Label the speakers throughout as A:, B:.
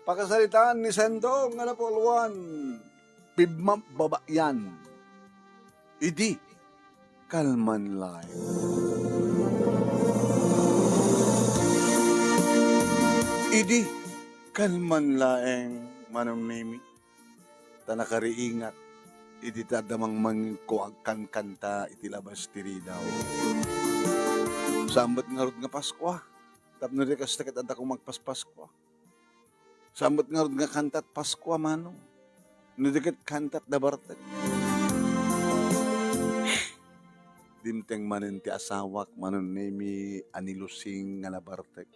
A: Pakasalitaan ni Sendo nga napuluan. Bibmap babayan. Idi, kalman lang. Idi, kalman laeng manong nemi. Tanakariingat, iti tadamang mangko agkan kanta iti labas tiri daw. Sambat nga rod nga Paskwa, tapno di kas takat anta kong magpaspaskwa. Sambat nga rod nga kantat Paskwa manong, nudikit kantat da bartek. Dimteng manin ti asawak, manon nemi anilusing nga nabartek.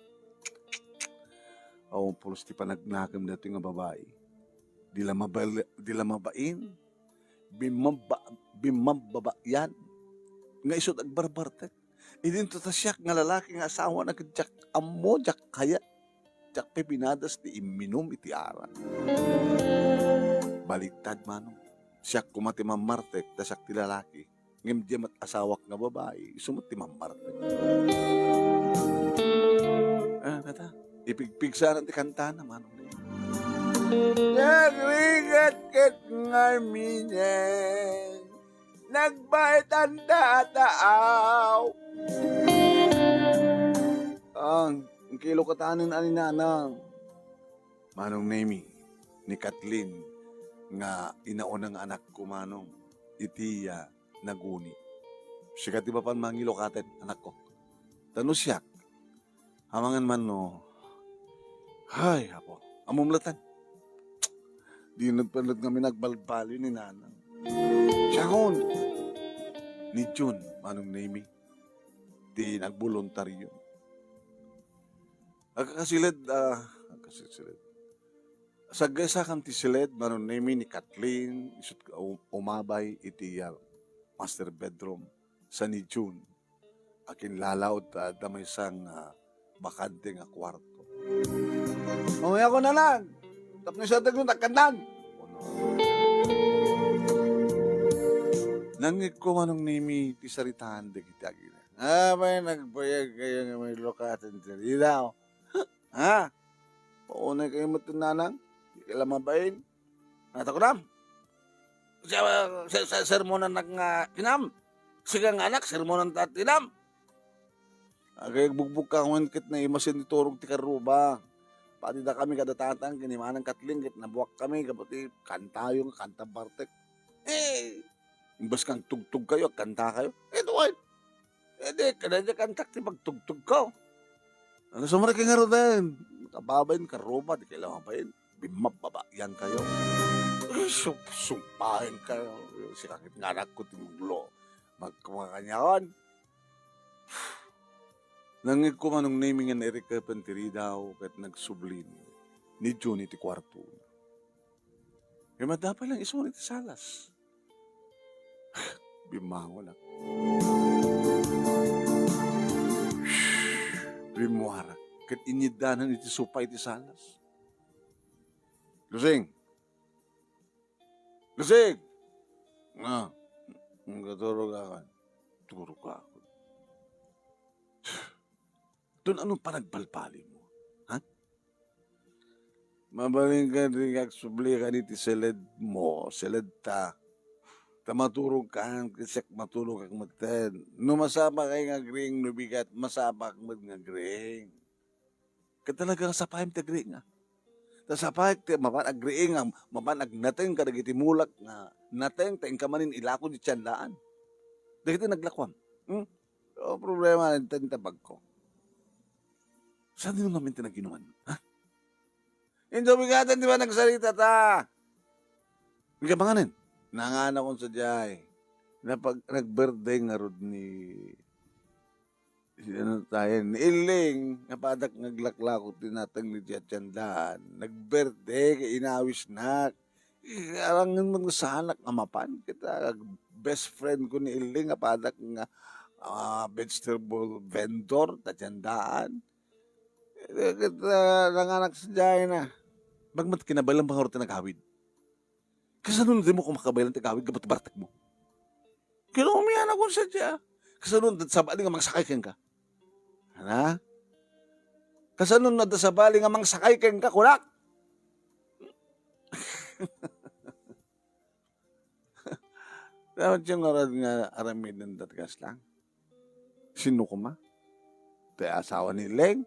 A: Aw pulos ti panagnakam dato nga babae. Dila mabain, bimabbayan, nga isot agbarbartek. Idin to tasyak nga lalaki nga asawa na kadyak amo, jak kaya, jak pepinadas ti iminom iti ara. Baliktad manong, siyak kumati mamartek, tasyak ti lalaki, ngem di mat asawak nga babae, sumot ti mamartek. Nata, ipigpig sana ti kanta na manong. Nagrigat-gat ngaminyan, nagbait ang dataaw. Ang kilo katanin ani nanang. Manong Nemi, ni Kathleen, nga inaunang anak ko manong, itiya naguni. Sikat di ba pan mangilo katet anak ko? Tano siyak, hamangan man no, hay hapo, amumlatan. Di nagpalad kami nagbalbali ni nanang. Siyahon, ni June, manong Nemi, di nagboluntaryo. Agkakasilid. Sagasa kang tisilid, manong Nemi ni Kathleen, isut umabay iti master bedroom sa ni June. Akin lalaw damay sang bakante nga kwarto. Mamaya ko na lang. Tapos siya tayo nagkandan. Nangit ko manong Nemi ti saritahan de kita gina. May nagbayag kayo nga may lokatan sa rilaw. Ha? Paunay kayo matunanang? Di ka lang mabain? Nata ko nam? Sermonan nga tinam. Sigang anak, sermonan ta tinam. Agay bugbog ka kung kit na imasin iturog ti karuba. Pati da kami kadatatang kinimanang Kathleen kit nabuwak kami kapati kanta yung kanta bartek. Imbas kang tugtog kayo, kanta kayo. Ito ay. Kadadya kantak ti pagtugtog ko. Ano sa mga nga rin? Kababayin ka roba, di kailangan pa yun. Bimababa yan kayo. Sumpahin kayo. Si kakit nga anak ko timuglo. Magkumakanyawan. Nangig ko manong naming nga Erika Pantiri daw kat nagsublin ni June iti kwarto. Kaya madapay lang iso iti salas. Bimango lang. Bimuara. Kat inyidanan iti supa iti salas. Lusing! Lusing! Nga. Ang katurog akan. Turog ako. Doon anong panagbalbali mo? Ha? Mabaling ka rin kagsubli ka niti seled mo, seled ta. Tamaturog ka, kisyak matulog kang magten. No masama kay nga gring, no bigat, masama kang nga gring. Katalaga sa pahim ta gring nga. Ta sa pahim ta, mapan-agring nga, mapan-agnateng ka nagiti mulak nga, nateng ta ingkamanin ilako di tiyandaan. Dahil naglakwam. So, problema natin tabag ko. Saan din namin tinaginuan? Ha? Hindi bigatan, di ba nagsalita ta? Hindi ka banganin. Nangana kong sadyay. Na pag nag-birthday nga rod ni Iling, napadak naglaklako tinatang ni Tiyatsyandaan. Nag-birthday kay inawis na. Arangan mo sa anak amapan. Kita, best friend ko ni Iling, napadak nga vegetable vendor, Tiyatsyandaan. Kita nanganak sa dyan na. Bagmat kinabalang bang harot na nagawid? Kasanun din mo kung makabalang tagawid kapat bartak mo. Kinumiyan ako sa dyan. Kasanun sa bali nga magsakay ka. Ano? Kasanun na sa bali nga mangsakay ka kunak. Dapat yung arad nga aramid ng datgas lang. Sino ko ma? Tayo asawa ni Leng.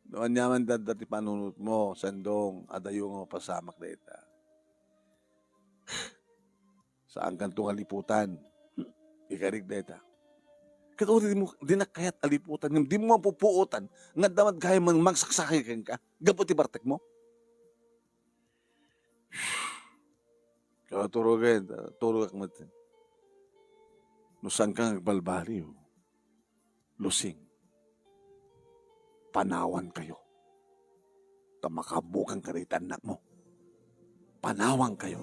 A: Doon yaman dati panunot mo, sandong, adayo nga pasamak na ita. Saan kang aliputan? Ikarig na ita. Kaya di na kaya't aliputan, di mo mapupuutan, nga damat kaya man magsaksakin ka, gapot ibartek mo. Kaya turugin, turug ak matin. Nusang kang balbaliw, lusing, panawan kayo. Tamakabukang karitan anak mo. Panawang kayo.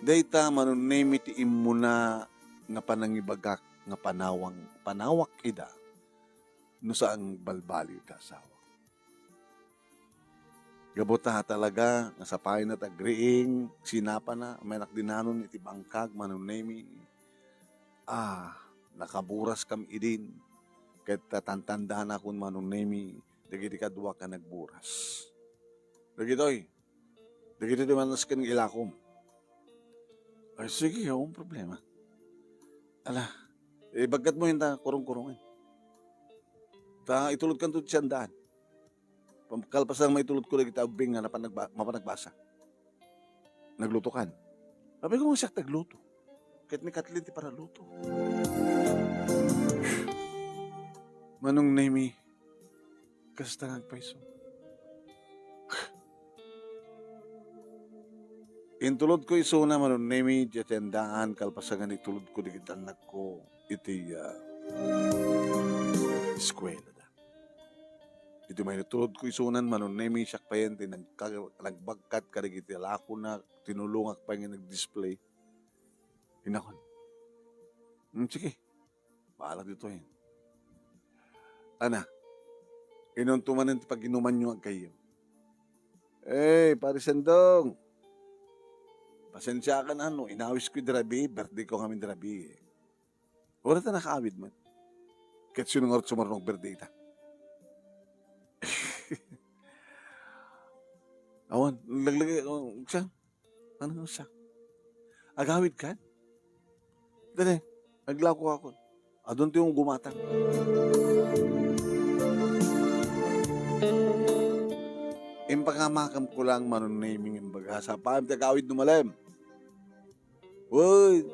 A: Dayta manunemi ti imuna nga panangibagak nga panawak ida no saang balbaliw ta asawa. Gabota talaga nga sa pahay na tagriing sinapa na may nakdinanon iti bangkag manunemi. Nakaburas kam idin ket tatantandaan akon manunemi dagiti kadwa ka nagburas. Dagitoy manas ken ilakom. Ay, sige, akong problema. Ala, bagat mo yun kurong-kurungan. Itulod kan to siyandaan. Kalpas lang maitulod ko lagi taubing nga mapanagbasa. Nagluto kan. Sabi ko nga siya nagluto. Kahit may katlinti para luto. Manong nemi, kasta nagpaiso. Intulod ko iso na manon nemi jatendaan kalpasangan itulod ko digit anak ko iti eskwela da. Ito may itulod ko isunan manon nemi siyak pa yan nagbagkat ka digit alako na tinulungak pa yung nag-display. Hinakon. Sige. Baala dito yun. Ana, inuntumanan pag inuman nyo ang kayo. Pare Sandong. Pasensya ka na, inawis ko yung drabi, birthday ko kami drabi. Wala ta nakaawid man. Kahit sino nga sumarunong birthday ta. Awan, naglagay, siya, ano siya? Agawid ka? Dali, naglako ako. Adun tiyong gumatang. Impakamakam ko lang manunaming imbaga sa paham tagawid numalem. Uy!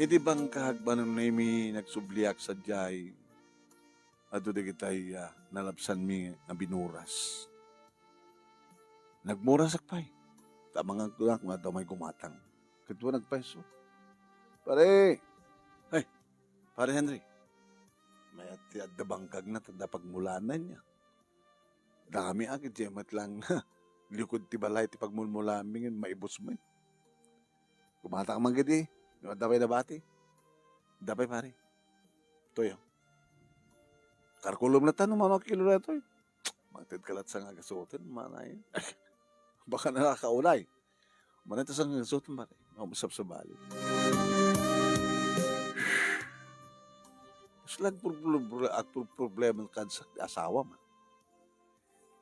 A: Iti bang kahag manunami nagsubliak sa jay ato di kitay nalapsan mi na binuras. Nagmuras akpay. Tamang ang kulak nga daw may gumatang. Kadwa nagpeso. Pare! Pare Henry. May at bangkag na tanda pagmulanan niya. Dami agad jemat lang na likod ti balay ti pagmulmulaming maibos mo. Kumata ka man gadi. Dapay na bati. Dapay pare. Toyo. Karkulom na tanong mga kilo na ito. Magtid kalat sa nga gasutin. Manay. Baka nakakaulay. Manay sa nga gasutin pare. Mamusap sa bali. Slag problema kan sa asawa man.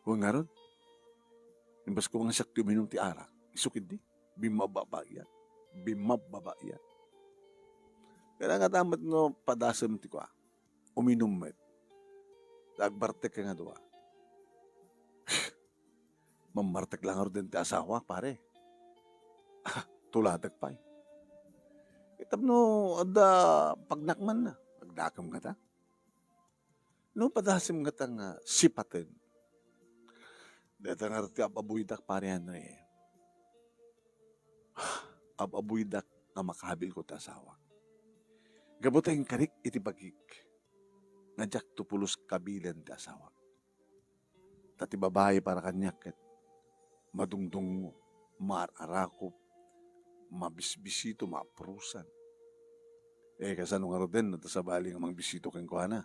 A: Kung nga ron, imbas ko nga sakti uminom ti arak, isukid di, bimababa yan. Kaya nga damat no, padasam ti ko uminom met. Dagbartek ka nga doa. Mamartek lang rin ti asawa, pare. Tuladag pa eh. Itab no, ada pagnakman na. Pagdakam nga ta. No, padasim nga ta nga sipatin. Dito nga rin ababuydak pare Henry. Ababuydak na makahabil ko ta asawa. Gabota yung karik iti bagik. Nadyak tupulos kabilan ti asawa. Tati babae para kanyaket. Madungdung mo. Maarakop. Mabisbisito, maaprusan. Kasano nga rin, natasabali nga mga bisito kang kuha na.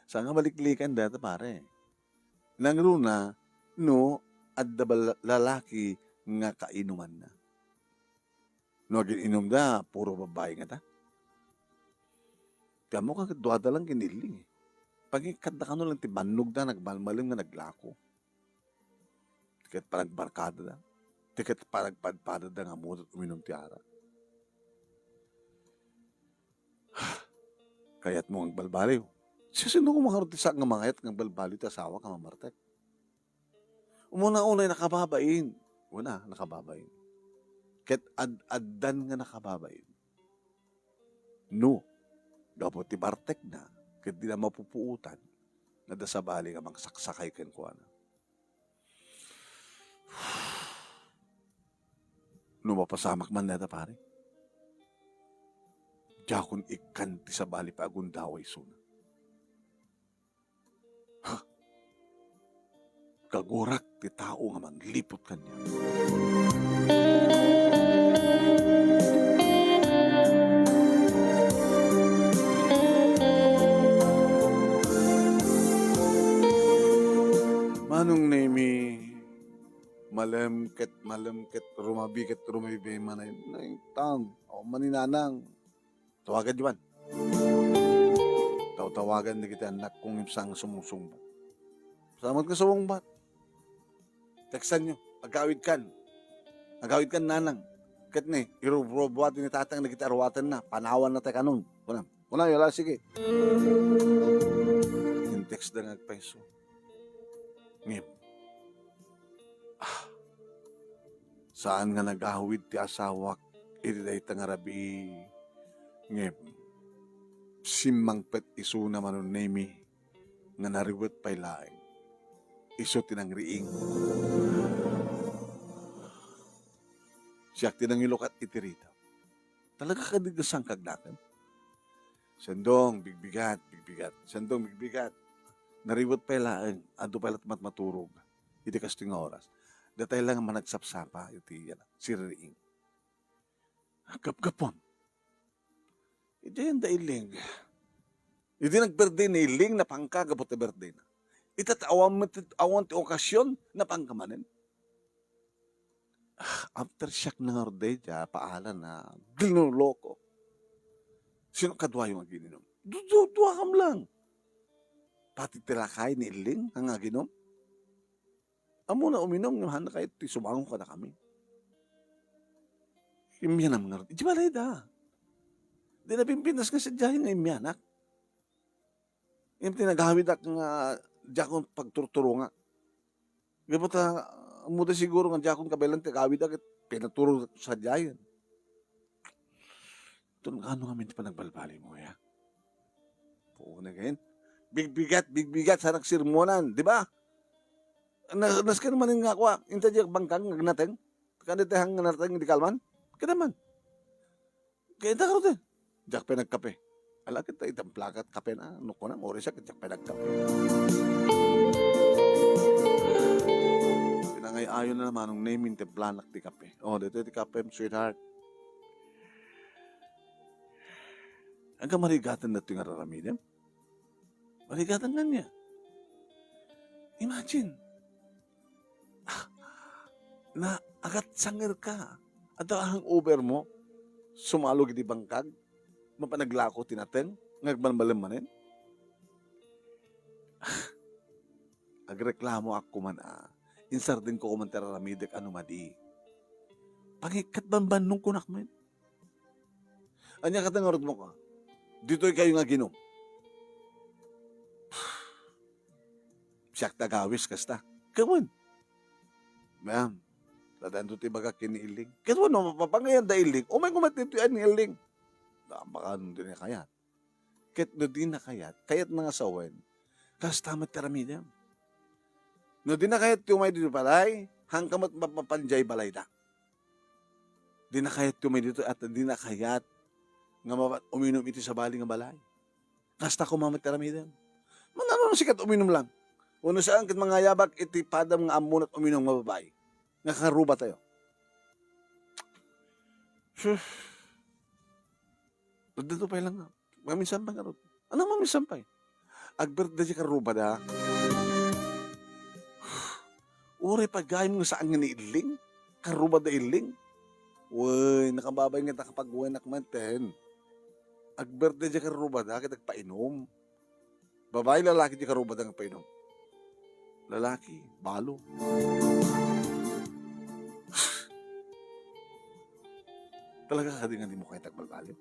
A: Saan nga baliklikan data pare? Nangruna, no, at lalaki nga kainuman na. No, inom da, puro babae nga ta. Kaya mo ka duwada lang kiniling eh. Pag ikanda ka no lang ti manog da, nagmalmalim nga naglako. Tikat parang barkada da. Tikat parang padpada da nga mo uminom ti ara. Kaya't mo ang balbaliw. Sino ko makarutisa nga mangayat ng balbaliw ti asawa ka mamartek. Umuna-unay nakababain. Una, nakababain. Ket ad-addan nga nakababain. No, dapat ti bartek na, ket di na mapupuutan, na dasabali nga mangsaksakay ken kuana. No, mapasamak man neta pare. Jakon ikan ti sabali pa agundaway suna. Ha? Kagurak ti tao nga manglipot kanya. Manong nemi malamket rumabiket rumabi manay na taon o maninanang tawagan diwan. Tawagan na kita anak kong imsang sumusumbat. Salamat ka sa wongbat. Teksan nyo, agawid kan nanang. Ket ni, irubuat ni tatang na kita arwatan na, panawan na tayo kanong. Kuna, yala, sige. Yung text na nagpeso. Ngip. Saan nga nagahawid ti asawak, iriday tangarabi. Ngip. Simangpet iso naman nun nemi, nga nariwet pa'y laing. Iso tinang riing. Siyak tinang ilukat itirita. Talaga ka digasang kagdakan. Sandong, bigbigat. Sandong, bigbigat. Nariwet pa'y laing. Ado pa'y latmat maturog. Iti kasting oras. Datay lang managsapsapa. Iti yan. Si riing. Gap-gapon. Iti yan da iling. Iti nag-birthday na iling na pangkagabot na birthday na. Itat awan ti okasyon na pangkamanin. After siyak na orday dya, paalan na, ginuloko. Sino kadwa yung aginom? Dua kam lang. Pati tilakay ni iling ang aginom. Amo na uminom, yung handa kayo, sumangon ka na kami. Imyan ang orday. Di balay da. Di na pimpinas nga sa dyahin na imyanak. Yung tinagawid ak nga jakon pagturturo nga. Gapot muda siguro nga jakon kabelang tinagawid ak pinaturo sa dyahin. Ito ano kami pa nagbalbali mo ya. Oo na ganyan. Bigbigat sa nagsirmonan, di ba? Naskan man nga kwa, inta diyak bangkang nagnateng. Kanitehang nagnateng di kalman. Kadaman. Kaya ita karote. Diyak pinagkape. Ala kita itang plakat kape na. Ano ko na, oras siya diyak pinagkape. Pinangay ayon na naman ang naming templanak di kape. Oh, dito di kape, sweetheart. Hanggang marigatan na ito yung araramidem. Marigatan nga niya. Imagine. Na agat sangir ka. At ang Uber mo, sumalog di bangkag, mapanaglako tinaten, ngagbalbalam manin. Agreklamo ako man insar din ko man teraramidek ano madi. Pangikat banban nung kunak man. Anya katangorot mo ka. Dito'y kayo nga ginom. Siyak tagawis kasta. Kawan. Ma'am, tadaan to tibaga kiniiling. Kawan no, mapapangayan da iling. O may kumatituyan ni iling. Baka nun din na kayat. Kahit no din na kayat na nga sawen. Kasta matiramidam. No din na kayat tumay dito balay, hangkamot mapapanjay balay da. Di na kayat tumay dito at di na kayat nga uminom iti sa bali nga balay. Kasta ko mamatiramidam. Manano sikat uminom lang. Uno saan kit mga yabak iti padam nga amunat uminom nga babae. Nga karuba tayo. Dito pa lang nga. Maminsan pa nga ron. Ano maminsan pa eh? Agbert na siya karuba da. Uri pa gayam nga saan nga ni iling. Karuba da iling. Uy, nakababay nga nakapagwanak man ten. Agberde di karubada, kita nagpainom. Babae, lalaki di karubada nga painom. Lalaki, balo. Talaga ka din mo kayo tagbalbaliw.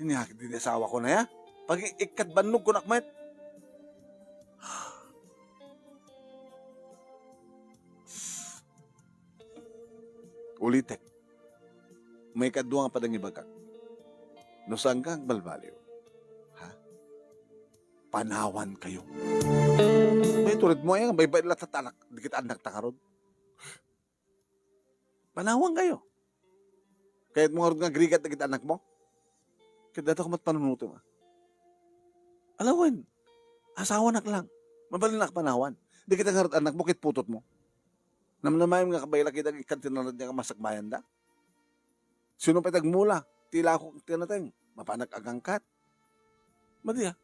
A: Inihakit din asawa ko na ya. Pag ikatbanog ko nakmet. Ulitek. May kadwa nga padang ibagak. No sanggang balbaliw. Ha? Panawan kayo. May tulad mo yan. May bailat at anak. Di kita anak takarod. Panawan kayo. Kahit mo nga grigat na kita anak mo. Kaya dato ko matpanunuto mo. Alawan. Asawa nak lang. Mabalin na panawan. Di kita nga anak mo, kit putot mo. Namnamayang nga kabayla kita ikantinarad niya ka masakbayan da. Sino pa tagmula? Tila ako tinateng. Mapanak agangkat. Madiya.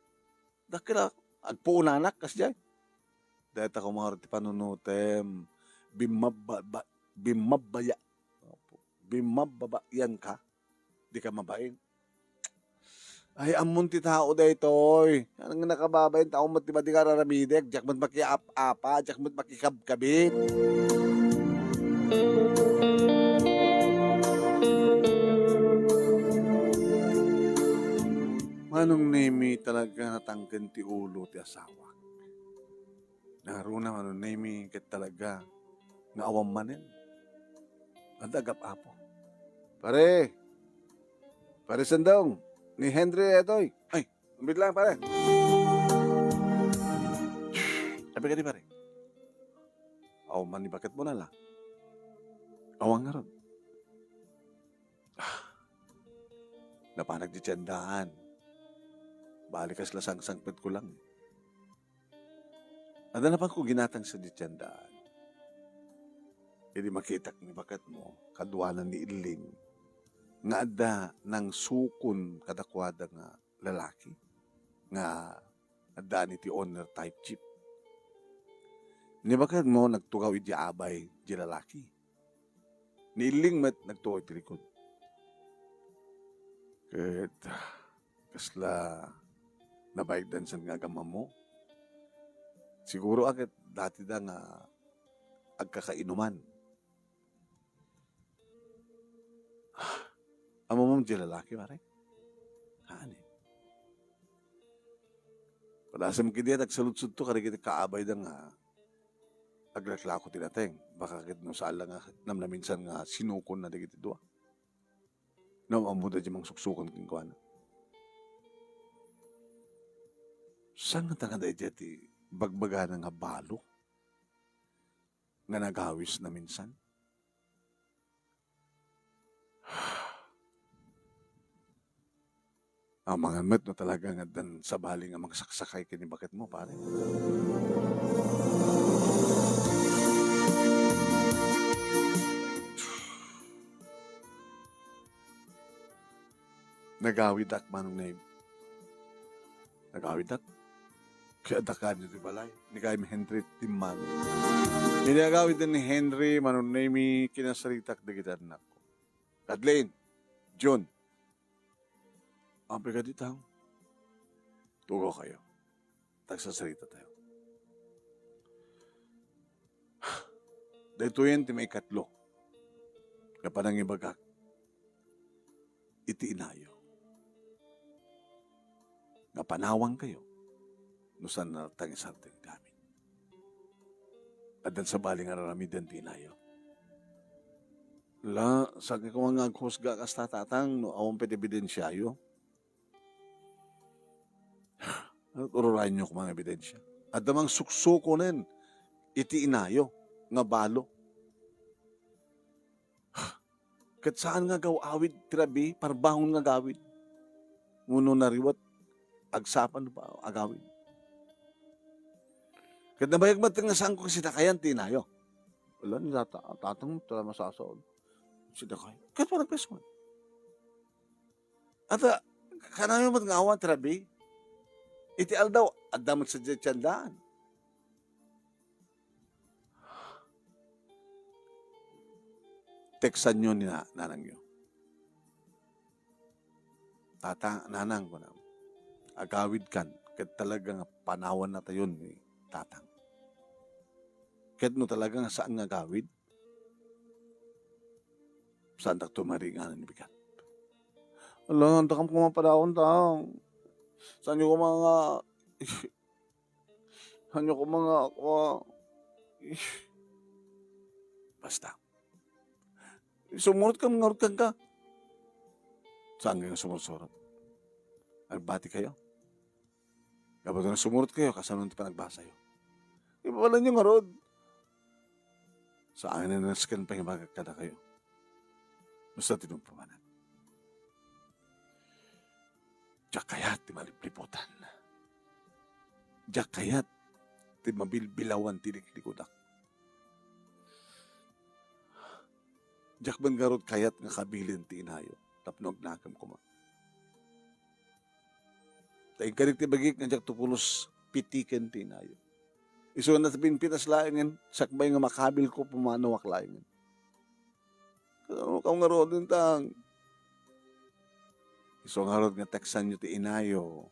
A: Dakila. Agpuunanak kasjay. Dahil ako mga rati panunutem. Bimabaya. Bimababayan ka. Di ka mabain. Ay, amon ti tao da itoy. Anong nakababayin tao mo di ka raramidek. Diyak mo't makiap-apa. Diyak mo't makikabkabit. Manong nemi talaga natangken ti ulo ti asawa. Naruna manong nemi ket talaga nga awam manen. Adagap apo. Pare sandong. Ni Henry etoy. Ay, umbit lang pare. Sabi ka di pare. Aw man ni bakit mo na lang. Awang nga ron. Napanag di tiyandaan. Balikas lasang sangpit ko lang. Ada na pa ko ginatang sa di tiyandaan. Hindi makitak ni bakat mo. Kadwanan ni Iling. Nga ada ng sukon kadakwada nga lalaki. Nga ada ni ti owner type chip. Ni bakat mo nagtugaw iti abay di lalaki. Ni Iling met nagtugaw iti likod. Ket kasla nabaigdan sa nga gamam mo. Siguro agad dati da nga agkakainuman. Amo mong di lalaki, pare? Hani. Padasam kiti at agsaludsud to, kari kita kaabay da nga aglaklako tinateng. Baka kit no sala nga namnaminsan nga sinukon na di kiti dua. Namamuda di mang suksukon kingkuan. Saan nga tanga da iti bagbaga nga balo nga nagawis na minsan? Ang mga met no talaga nga dan sa bali nga magsaksakay kini bakit mo pare. Nagawid ak manong name. Nagawid ak. Kaya dakan nyo di balay. Ni kay Henry Timman. Pinagawid din ni Henry manong name kinasaritak di kita anak ko. Kathleen. John. Ang pigaditang, tugo kayo. Tagsasarita tayo. Dahito yan, may katlo. Kapanang ibagak, iti inayo. Nga panawang kayo, nusan na tangisarting kami. At dan sa baling araramidan ti inayo. La, sa ko mga kusga kasta tatang, no awang petibidensyayo. Ururahin nyo kung mga ebidensya. At damang suksuko nin, iti inayo, nga balo. Kat saan nga awid tirabi, parbahon nga gawid. Nguno na riwat, agsapan pa, agawid. Kat nabayag mat nga saan ko kasi nakayan, tinayo. Wala, nila tatang tala masasaon. Sida kayo. Kat parang pesman. At kanayo mat nga awan tirabi, iti aldaw, adamot sa tiyandaan. teksan nyo ni nanang nyo. Nanang ko na, agawid kan, ket talagang panawan na tayo ni tatang. Ket no talagang saan nga gawid? Saan tak tumaringan ni bigat? Alam, takam kumapadawon tang. Saan nyo ko mga... Saan nyo ko mga... Basta. Sumurot ka. Saan nga sumurot? Nagbati kayo? Kapag na sumurot kayo, kasanong ti pa nagbasa yun? Ipawalan nyo nga rod. Saan nga naskan pa yung magkakada kayo? Basta tinumpawanan. Diyak kayat ti malipliputan. Diyak kayat ti mabilbilawan ti liklikudak. Diyak ban garod kayat nga kabilin ti inayo. Tapnog nakam kuma. Taing karik ti bagik nga diyak tupulos pitiken ti inayo. Iso na sabing pitas lain yan, sakbay nga makabil ko pumanawak lain yan. Kasano ka nga roon din tang. Iso nga roon nga teksan nyo ti inayo.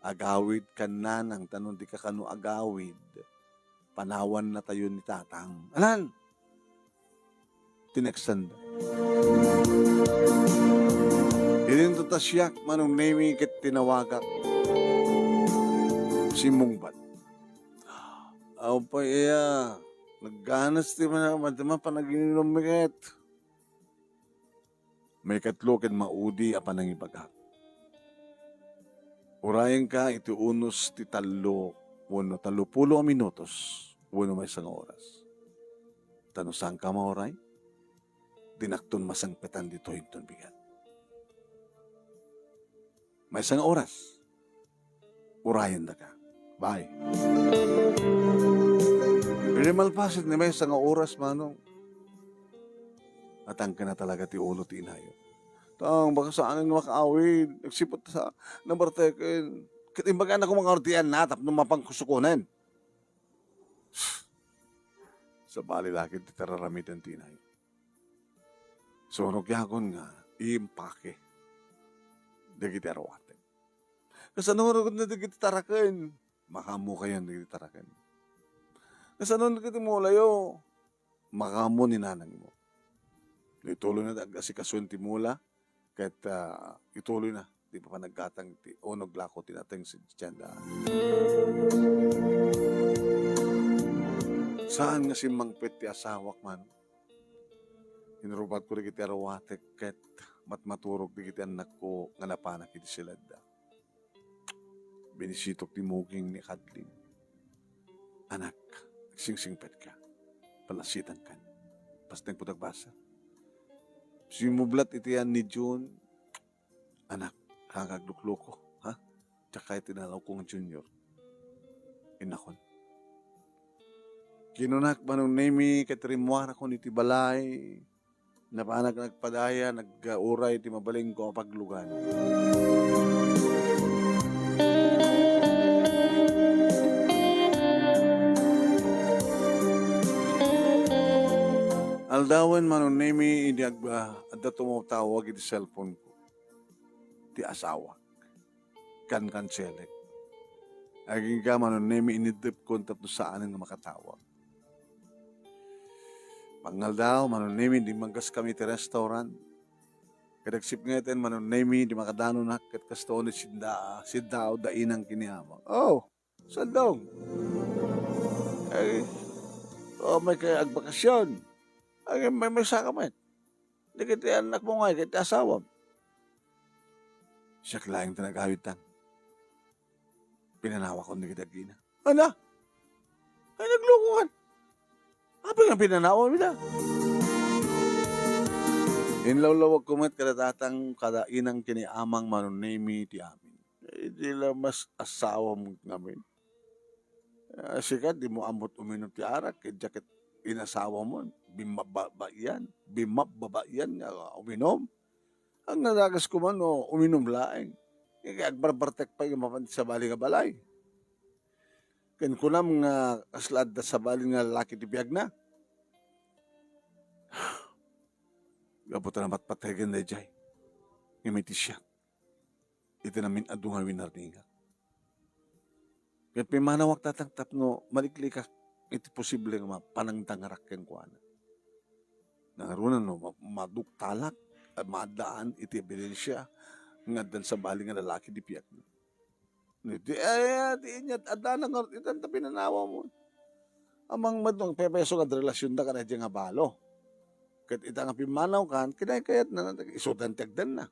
A: Agawid kan nanang, tanong di ka kano agawid. Panawan na tayo ni tatang. Anan? Tineksan da. Ininto ta siyak manong nemi ket tinawagak. Si Mungbat. Aw pa iya. Nagganas ti madama panagininom miket. May katloken maudi apan ang ibagak. Urayan ka iti unos ti talo, wano 30 minutos, wano may 1 oras. Tano saan ka mauray? Dinakton masangpetan dito hinton bigat. May 1 oras. Urayan na ka. Bye. Pero malpasit ni may 1 oras manong. Atang ka na talaga ti ulo ti inayo. Tang, baka saan nga makaawid. Nagsipot sa nabartekin. Katimbaga na kung mga ortiyan na, tapos mapangkusukunan. Sa bali laki ti tararamitan ti inayo. So, nagyakon nga, iimpake. Dagiti arawate. Kasanurod na dagiti tarakan. Makamu kayo dagiti tarakan. Kasanurod na dagiti mulayo. Makamu ni nanang mo. Ituloy na si kasunti mula. Kahit ituloy na. Di pa nagkatang onog lako tinatang si Tiyanda. Saan nga si Mangpet ti asawak man? Inurubat ko rin kiti arawatek ket matmaturog di kiti anak ko nga napanak iti silada. Binisitok ti muging ni Kadlin. Anak, nagsingsingpet ka. Palasitan ka. Basta nagputagbasa. Simublat iti yan ni June. Anak, kakagduklo ko. Ha? Tsaka itinalaw kong junior. Inakon. Kinunak manong nemi katrimuara ko ni Tibalay. Napanak nagpadaya, nag-uray ti mabaling ko paglugan. Aldawan manong nemi idiagba at tumutawag iti cellphone ko. Ti asawa. Kan selek. Aging ka manong nemi inidip ko tapos saan nga makatawag. Pangal daw, manon nemi, di manggas kami ti restaurant. Kadagsip ngayon, manon nemi, di makadano na, kat kasto ni sidao, dainang kiniyama. Oh, saan daw? Ay, may kaya agbakasyon. Ay, may sakamat. Di kiti anak mo nga, kiti asawa. Siya klaing tinagawid tang. Pinanawa ko ni kitagina. Ano? Ay, naglukuhan. Apa nga pinanawa nila? Inlawlawag kumat kadatatang kadainang kiniamang manunemi ti amin. Di lang mas asawa mo ngamin. Sikat, di mo amot uminom ti arak. Jacket inasawa mo. Bimababa yan. Uminom. Ang nadagas ko man, uminom laing. Kaya agbarbartek pa yung mapanti sa bali nga balay. Ken kunam nga kaslad sa bali nga lalaki ti biag na. Gabot na matpatagan na jay. Ngimiti siya. Ito namin adu nga winarninga. Kaya pimanawak tatang no, malikli ka, iti posible nga panangtangarak ken kuana. Nangarunan no, maduktalak, madaan, iti ebidensya, nga dan sa bali nga lalaki di piyak. Di inyat, adana nga, itan ta pinanawa mo. Amang madong pepeso nga relasyon da ka na nga balo. Kat ita nga pimanaw kan, kinay-kayat na, isudan tagdan na.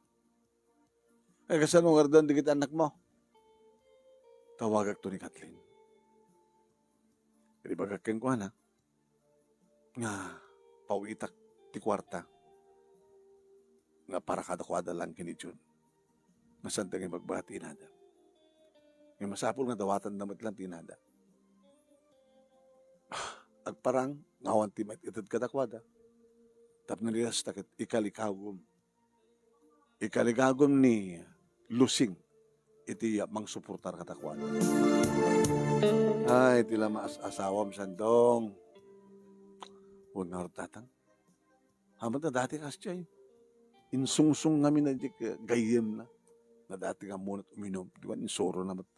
A: Ay kasano nga doon, di kita anak mo. Tawagak to ni Kathleen. Kaya bagak keng kuha na, nga pauitak ti kwarta, nga para kada kwada lang kini Jun. Masantang yung magbati nada. Yung masapol nga dawatan damat lang tinada. Agparang, ngawan ti mat itad kada kwada. Tap na nila sa takit, ikalikagom. Ikalikagom ni Lusing. Iti mang suportar katakwan. Ay, tila asawam sandong. Huwag nga tatang. Hamat na dati kasya insungsung kami na gayem na. Na dati nga muna uminom. Di ba, insoro na mat.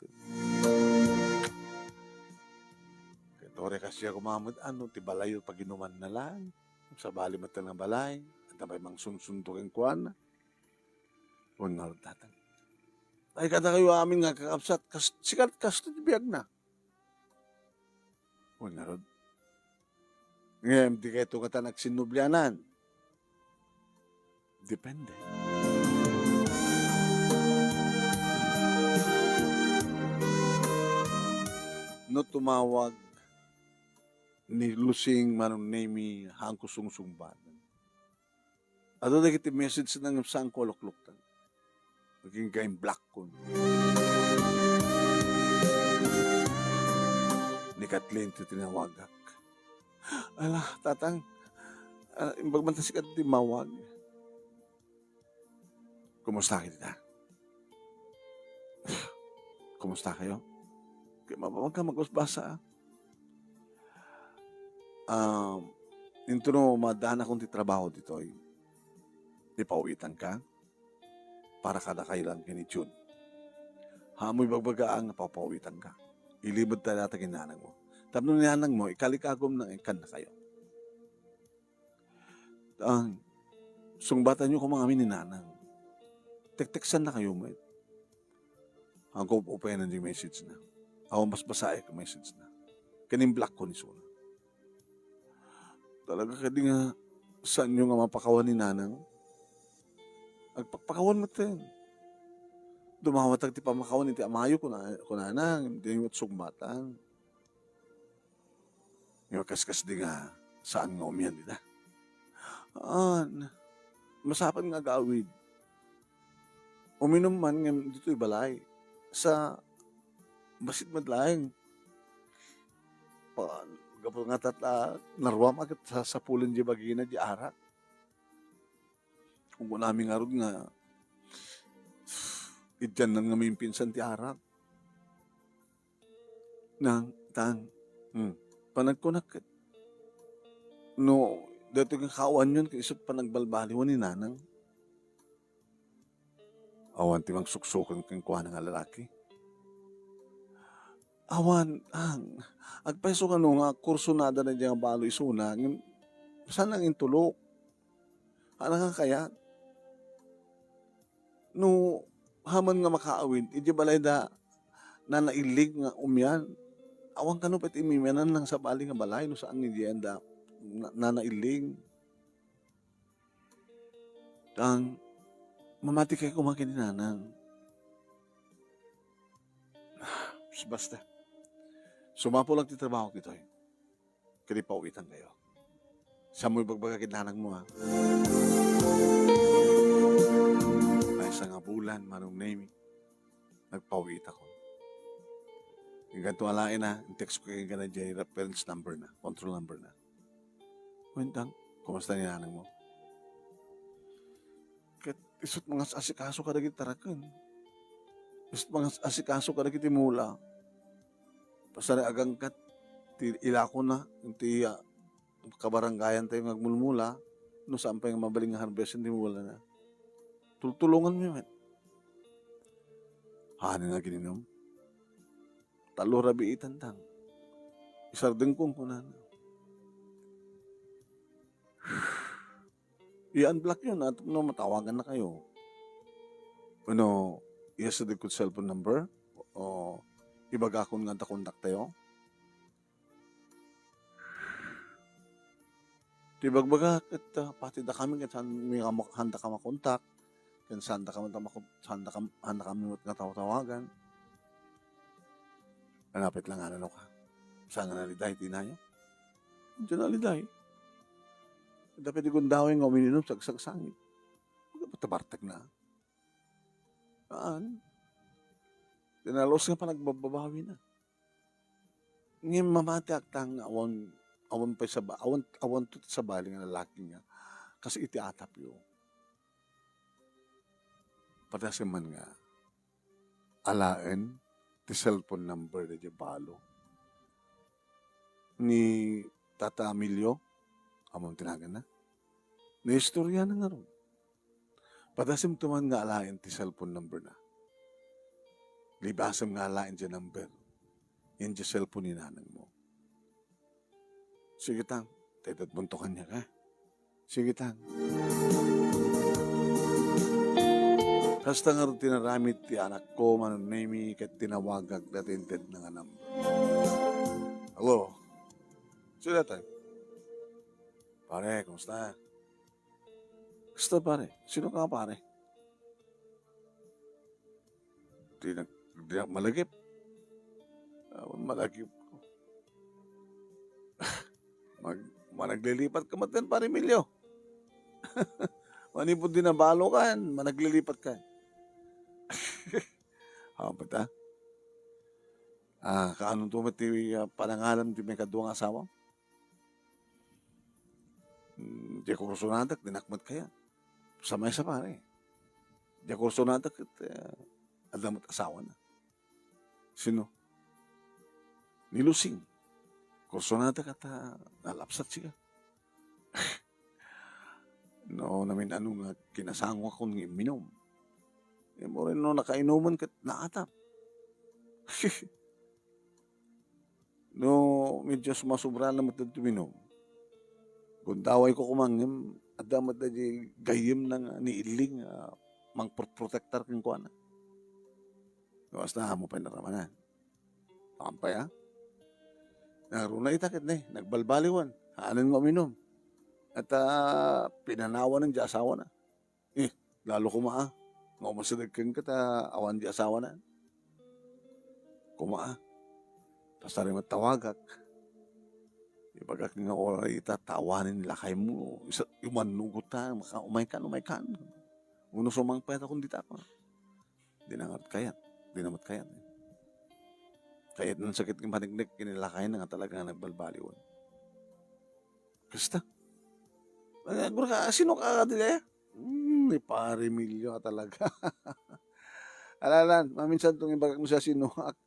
A: Kaya tore kasya kumamad, tibalayo pag inuman na lang. Sa bali mata ng balay. At may mang sungsuntukin kuwan na. Huwag nga tatang. Ay kada kayo amin nga kakapsat, sikat kasto di biyag na. Huwag na rod. Ngayon, di kayo itong kata nagsinubyanan. Depende. No tumawag ni Lusing manong name hangko sungsungbanan. Ato na kiti message ng sang kolok-luktan. Maging kayong black ko. Ni Kathleen ito tinawagak. Ala, tatang, imbagmanta si Kathleen mawag. Kumusta kita? Kumusta kayo? Kaya mabawag ka mag-usbasa. Ito no, madaan akong titrabaho dito. Ipauwitan ka. Para kada kailan kini June. Hamoy bagbagaan nga papawitan ka. Ilibad tayo natin kinanang mo. Tapos nung ninanang mo, ikalikagom ng ikan na kayo. Sungbatan nyo kung mga amin ninanang. Tek-teksan na kayo mo. Ang kupupayan ng message na. Ako mas basae ka message na. Kaning black ko ni Suna. Talaga kadi nga saan nyo nga mapakawan ni nanang? Agpakawan mo ito. Dumawatag ti pamakawan iti amayo kunanang, hindi yung sumbatan. Yung kaskas di nga, saan nga umiyan nila. Masapan nga gawid. Uminom man nga dito balay. Sa basit madlaing. Gapos nga narwam agad sa pulin di bagina di arak. Kung namin nga rin nga, idyan nang nga may pinsan ti arak. Panagkunak. No, dito yung kawan yun, kaisip panagbalbaliwan ni nanang. Awan, timang suksukan kang kuha ng lalaki. Awan, agpaiso ka no nga, kurso nada na diyang balo isuna, saan ang intulok? Ano nga kaya? No, haman nga makaawin, iti balay da na nailig nga umyan. Awang ka no pati imimianan lang sa bali nga balay, no saan ni da na nailig. Ang mamati kayo kumakin ni nanang. Basta. Sumapo lang ti trabaho kito. Kaya pauwitan kayo. Sa mo'y bagbagakin nanang mo ha. Sa nga bulan, manong name, nagpawit ako. Yung ganito alain na, yung text ko kayo na dyan, reference number na, control number na. Wentang, kumusta ni nanang mo? Kat isot mga asikaso ka na tarakan. Isot mga asikaso ka na mula. Pasari agang kat, ilako na, yung kabaranggayan tayo ngagmulmula, no saan pa yung mabaling nga harvest, hindi mo wala na. Tulungan mo yun. Hanin nga gininom. Talo rabi itantang. Isardeng kong kunan. I-unblock yun at no, matawagan na kayo. Ano, yes, the good cellphone number o ibagakon nga kontak tayo. Tibagbaga at pati da kami kat may handa ka makontak, kan handa kami nga tawagan. Hanapit lang ano ka. Saan nga naliday, tinayo? Diyan naliday. Dapat igundawin nga uminom sagsang-sangit. Patabartag na. Dinalos nga pa nagbabawi na. Ngayon mamati aktang awan pa sa awan to sa bali nga lalaki niya. Kasi iti atap yun. Padasi man nga alaen ti cellphone number na balo ni Tata Emilio among tinagan na. Naistorya na nga ron. Padasim tuman nga alaen ti cellphone number na. Libasam nga alaen ti number. Yan ti cellphone ni nanang mo. Sige tang, tayo buntokan niya ka. Sige tang. Kasta nga rin tinaramit ti anak ko, manunemi, kat tinawagag na tinted na nga number. Hello? Sino tayo? Pare, kumusta? Kumusta pare? Sino ka pare? Di malagip. Malagip ko. Managlilipat ka matan pare Emilio. Manipod din na balo ka, managlilipat ka. Bata? Kaanong tumati panangalan di may kaduang asawa? Di kurso nadak, dinakmat kaya. Samay sa pare. Di kurso nadak at adamat asawa na. Sino? Nilusing. Kurso nadak at nalapsat siya. No, namin nga kinasangwa kong minom. E mo rin no, nakainuman kat naatap. No, medyo sumasubra na matad minom. Kung daway ko kumangim, adamat na di gayim ng niiling, mang protektar kong kuwana. Gawas na mo pa naramanan. Tampay ha? Naruna itakit na nagbalbaliwan. Haanan nga minom. At pinanawan ng di asawa na. Lalo kumaa. Nga umasadag kang kata awan di asawa na. Kumaa. Tapos na rin matawagak. Ibagak nga oray tawanin nila kayo mo. Umanugot ta. Umay kan. Uno sumang peta kung di tako. Dinangat kayat. Dinamat kayat. Kayat ng sakit ng panignik. Kinilakayan na nga talaga nagbalbaliwan. Kasta? Sino ka kadila? Ni pare Emilio talaga. Alalan, maminsan itong ibagak mo sa sinuak.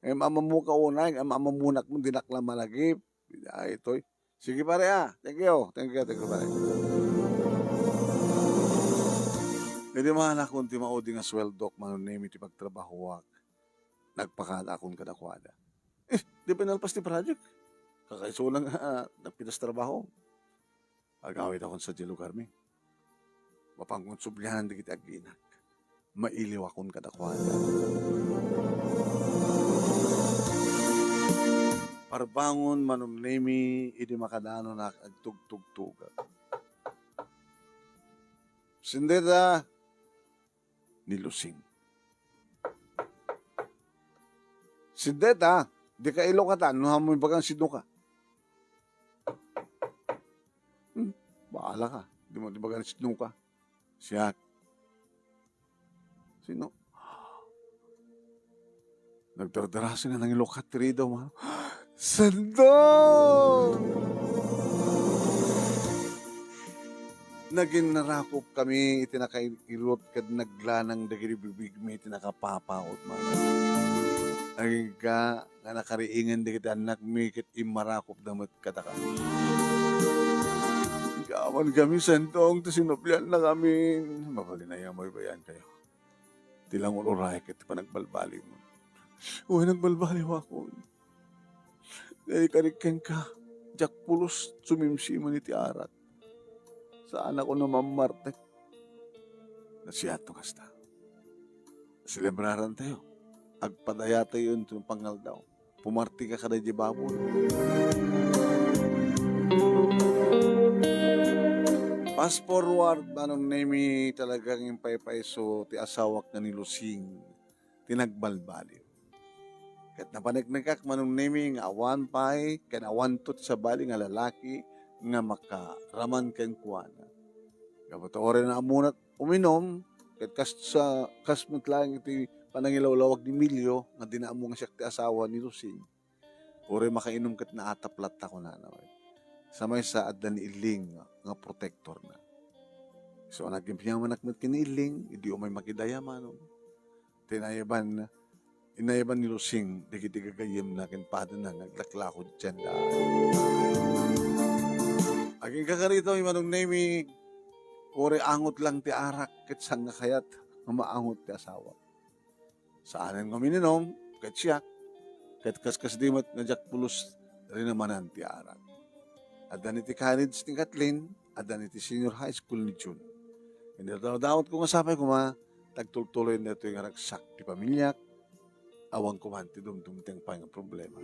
A: Mamamuka unay, mamamunak mo, dinakla malagip. Ito'y. Sige pare Thank you pare. Hindi mahala kung ti maudi nga sweldok, manunemi ti pagtrabaho wak. Nagpakala akong kadakwada. Di pinalpas ti project. Kakaiso lang napinas trabaho. Agawit akong sa lugar mi. Mapangkong sublihan di kita aginak. Mailiw akong kadakwada. Parbangon manumnemi idi makadano na agtugtugtuga. Sindeta nilusing. Sindeta, di ka ilo ka ta, nuha mo bagang sidno ka. Baala ka. Di mo bagang sidno ka. Siya. Sino? Nagdardarasin na ng ilokat daw ma. Sando! Naging narakop kami, itinakairot kad naglanang dagiribibig may itinakapapaot man. Naging ka, nga nakariingan di kita anak, may kit imarakop damat kataka. Aman kami sentong, to sinuplian na kami. Mapalinaya mo ba yan kayo? Tilang uluray ket pa nagbalbali mo. Uy, nagbalbali ako. Dahil kariken ka, jak pulos sumimsi mo ni ti arat. Saan ako namamartek? Nasiyat to kasta. Selebraran tayo. Agpadaya tayo yun itong pangal daw. Pumarti ka kada di babon. Fast forward, anong nemi talagang yung paypayso ti asawak na ni Lusing, tinagbalbali. Kat napanagnagak manong nemi nga awan pay, kan awan tot sa bali nga lalaki, nga makaraman ken kuana. Kapag orin na amunat uminom, kat kas lang iti panangilawlawag ni Milyo, nga dinaamo nga siya ti asawa ni Lusing, ore makainom kat na ataplat ako na naway. Samay sa adda ni Iling nga protector na. So naging pinyamanakmat kini Iling, hindi umay makidayaman. Inayaban ni Lusing, digigagayim na kinpada na naglaklakod dyan da. Aging kakarito yung manong nemi, ore angot lang ti arak, ket sang nga kayat, nga maangot ti asawa. Saanan kami ninom, ket siyak, ket kaskas dimat nga jak pulos, rin namanan ti arak. Adan iti college ni Kathleen, adan iti senior high school ni June. Hindi daw ko nga sapay ko tagtultuloy na ito yung ragsak ti pamilyak, awang kumanti dumteng pa yung problema.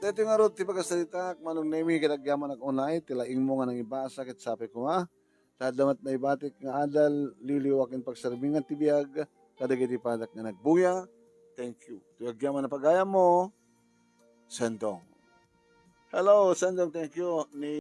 A: Dito nga ro, ti pagkasalita, manong nemi kinagyaman unay, tilaing mo nga nang ibasa, ket sapay ko tadamat na ibatik nga adal, liliwakin pagsarbingan ti biyag, kadagiti padak nga nagbuya. Thank you. Tiagyaman na pagaya mo, Sendong. Hello, Sendong, thank you.